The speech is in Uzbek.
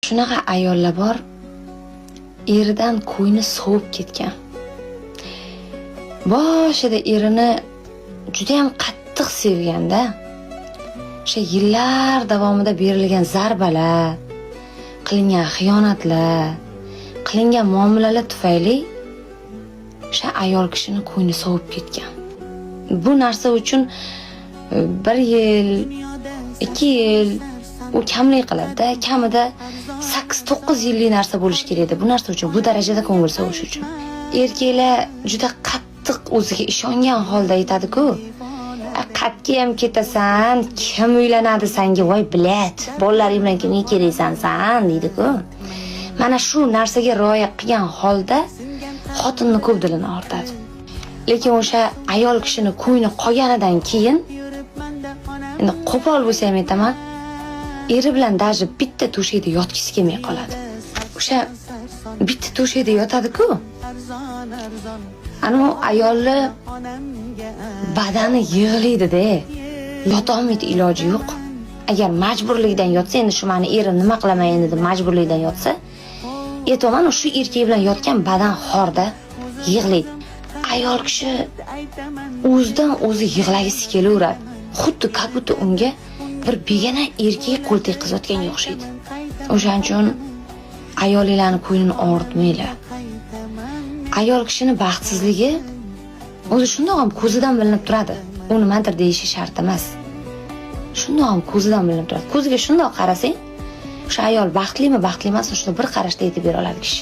Shunaqa ayollar bor, eridan ko'ngli sovib ketgan. Boshida erini juda ham qattiq sevganda, o'sha yillar davomida berilgan zarbalar, qilingan xiyonatlar, qilingan muomalalar tufayli o'sha ayol kishini ko'ngli sovib ketgan. Bu narsa uchun 1 yil, 2 yil u kamlik qiladi-da, kamida 8-9 yillik narsa bo'lish kerak edi. Bu narsa uchun, bu darajada ko'ngil sovish uchun. Erkaklar juda qattiq o'ziga ishongan holda aytadi-ku, "Qatga ham ketasan, kim uylanadi senga, voy bilat, bolalaring bilan kimga keraksan san" deydi-ku. Mana shu narsaga rioya qilgan holda xotinni ko'p dilini ortadi. Lekin o'sha ayol kishini ko'ngli qolganidan keyin, endi qo'pol bo'lsa ham aytaman, eri bilan даже bitta to'shakda yotgisi kelmay qoladi. O'sha bitta to'shakda yotadi-ku. Ana ayolni badani yig'laydi-da. Yotolmaydi, iloji yo'q. Agar majburlikdan yotsa, endi shu meni erim nima qilaman endi deb majburlikdan yotsa, aytaman, shu erkak bilan yotgan badan xorda yig'laydi. Ayol kishi o'zidan o'zi yig'lagisi kelaveradi. Xuddi kabuti unga bir begona erkak qo'l tekkizayotganga o'xshaydi. O'shaning uchun ayollarning ko'nglini og'ritmanglar. Ayol kishini baxtsizligi o'zi shundoq ham ko'zidan bilinib turadi. U nimadir deyishi shart emas. Shundoq ham ko'zidan bilinib turadi. Ko'ziga shundoq qarasang, o'sha ayol baxtlimi, baxtli emasmi, shuni bir qarashda aytib bera oladi kishi.